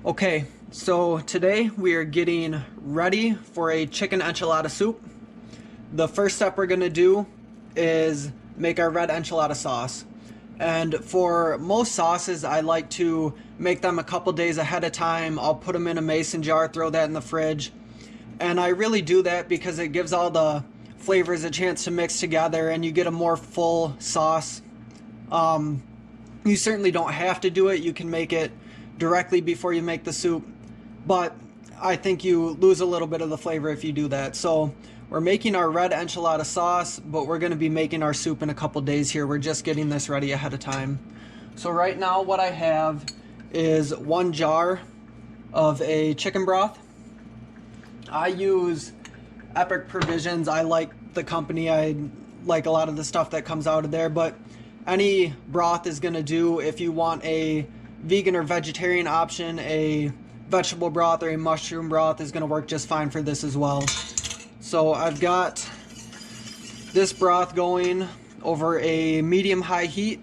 Okay, so today we are getting ready for a chicken enchilada soup. The first step we're going to do is make our red enchilada sauce. And for most sauces, I like to make them a couple days ahead of time. I'll put them in a mason jar, throw that in the fridge. And I really do that because it gives all the flavors a chance to mix together and you get a more full sauce. You certainly don't have to do it. You can make it directly before you make the soup, but I think you lose a little bit of the flavor if you do that. So we're making our red enchilada sauce, but we're going to be making our soup in a couple days here. We're just getting this ready ahead of time. So right now what I have is 1 jar of a chicken broth. I use Epic Provisions. I like the company. I like a lot of the stuff that comes out of there, but any broth is going to do. If you want a vegan or vegetarian option, a vegetable broth or a mushroom broth is going to work just fine for this as well. So I've got this broth going over a medium-high heat,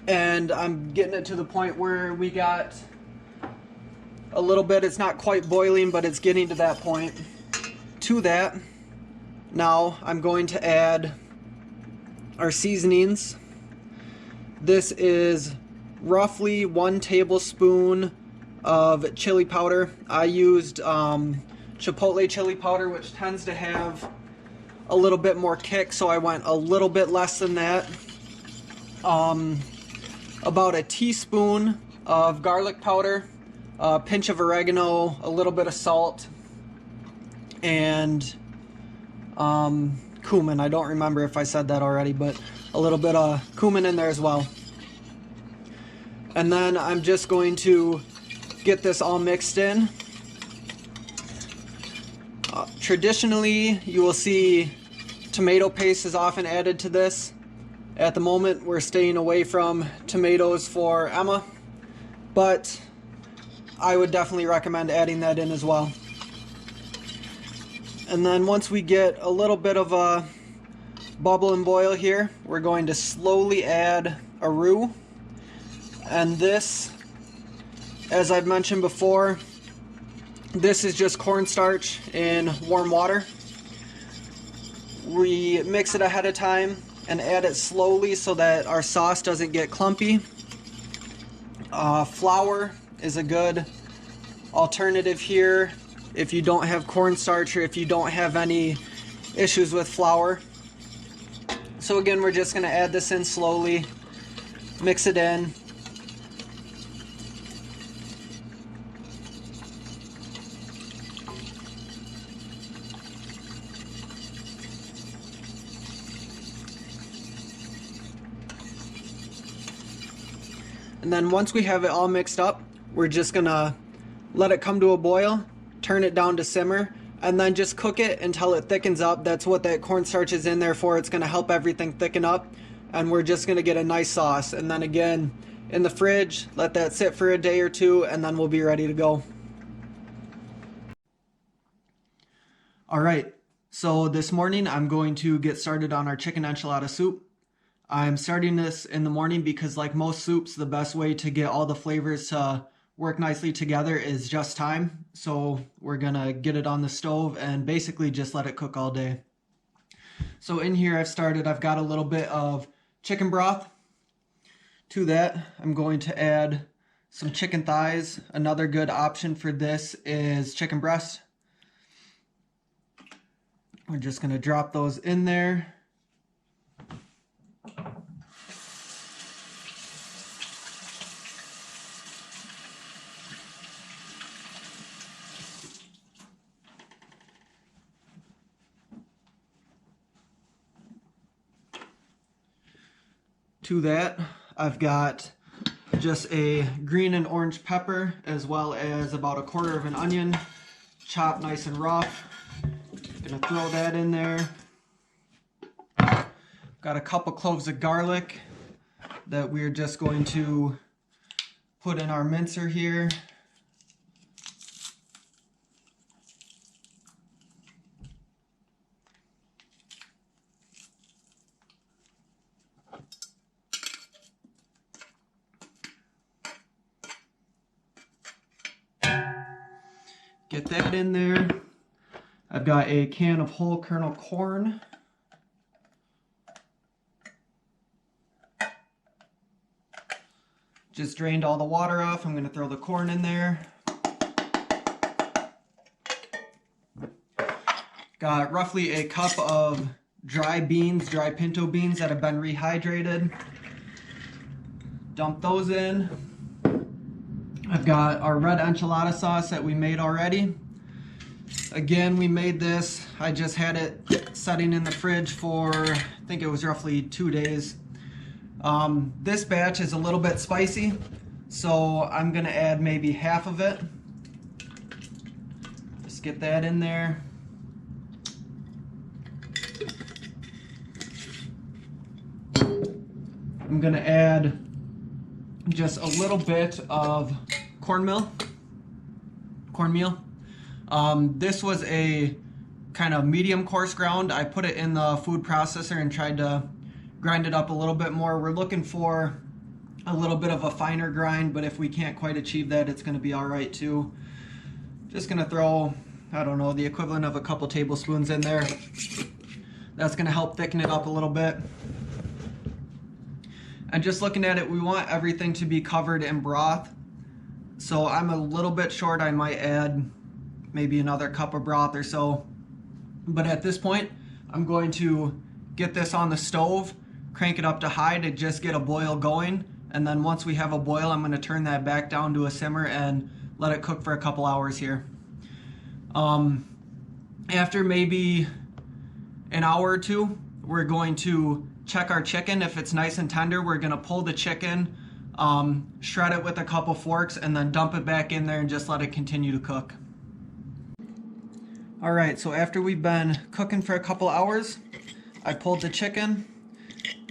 and I'm getting it to the point where we got a little bit, it's not quite boiling, but it's getting to that point. To that, now I'm going to add our seasonings. This is roughly 1 tablespoon of chili powder. I used chipotle chili powder, which tends to have a little bit more kick, so I went a little bit less than that. About a teaspoon of garlic powder, a pinch of oregano, a little bit of salt, and cumin. I don't remember if I said that already, but a little bit of cumin in there as well. And then I'm just going to get this all mixed in. Traditionally, you will see tomato paste is often added to this. At the moment, we're staying away from tomatoes for Emma, but I would definitely recommend adding that in as well. And then once we get a little bit of a bubble and boil here, we're going to slowly add a roux. And this, as I've mentioned before, this is just cornstarch in warm water. We mix it ahead of time and add it slowly so that our sauce doesn't get clumpy. Flour is a good alternative here if you don't have cornstarch or if you don't have any issues with flour. So again, we're just going to add this in slowly, mix it in. And then once we have it all mixed up, we're just gonna let it come to a boil, turn it down to simmer, and then just cook it until it thickens up. That's what that cornstarch is in there for. It's gonna help everything thicken up, and we're just gonna get a nice sauce. And then again, in the fridge, let that sit for a day or two, and then we'll be ready to go. All right, so this morning I'm going to get started on our chicken enchilada soup. I'm starting this in the morning because, like most soups, the best way to get all the flavors to work nicely together is just time. So we're gonna get it on the stove and basically just let it cook all day. So in here I've got a little bit of chicken broth. To that, I'm going to add some chicken thighs. Another good option for this is chicken breast. We're just gonna drop those in there. To that, I've got just a green and orange pepper, as well as about 1/4 of an onion, chopped nice and rough. Gonna throw that in there. Got a couple cloves of garlic that we're just going to put in our mincer here. Get that in there. I've got a can of whole kernel corn. Just drained all the water off. I'm going to throw the corn in there. Got roughly a cup of dry beans, dry pinto beans that have been rehydrated. Dump those in. I've got our red enchilada sauce that we made already. Again, we made this. I just had it setting in the fridge for, I think it was roughly 2 days. This batch is a little bit spicy, so I'm gonna add maybe half of it. Just get that in there. I'm gonna add just a little bit of cornmeal. This was a kind of medium coarse ground. I put it in the food processor and tried to grind it up a little bit more. We're looking for a little bit of a finer grind, but if we can't quite achieve that, it's going to be all right too. Just going to throw, I don't know, the equivalent of a couple tablespoons in there. That's going to help thicken it up a little bit. And just looking at it, we want everything to be covered in broth. So I'm a little bit short. I might add maybe another cup of broth or so. But at this point, I'm going to get this on the stove, crank it up to high to just get a boil going. And then once we have a boil, I'm going to turn that back down to a simmer and let it cook for a couple hours here. After maybe an hour or two, we're going to check our chicken. If it's nice and tender, we're going to pull the chicken, shred it with a couple forks, and then dump it back in there and just let it continue to cook. Alright, so after we've been cooking for a couple hours, I pulled the chicken,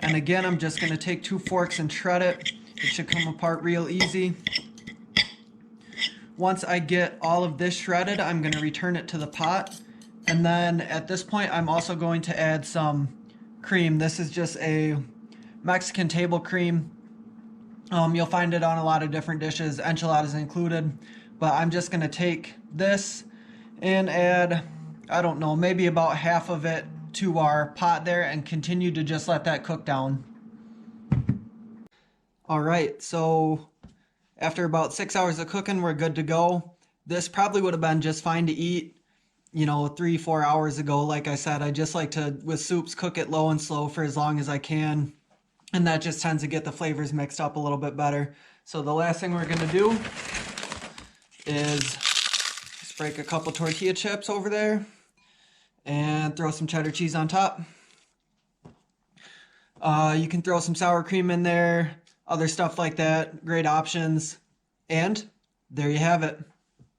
and again I'm just going to take 2 forks and shred it. It should come apart real easy. Once I get all of this shredded, I'm going to return it to the pot, and then at this point I'm also going to add some cream. This is just a Mexican table cream. You'll find it on a lot of different dishes, enchiladas included, but I'm just going to take this and add, I don't know, maybe about half of it to our pot there and continue to just let that cook down. Alright, so after about 6 hours of cooking, we're good to go. This probably would have been just fine to eat, you know, 3-4 hours ago. Like I said, I just like to, with soups, cook it low and slow for as long as I can. And that just tends to get the flavors mixed up a little bit better. So the last thing we're going to do is just break a couple tortilla chips over there and throw some cheddar cheese on top. You can throw some sour cream in there, other stuff like that. Great options. And there you have it.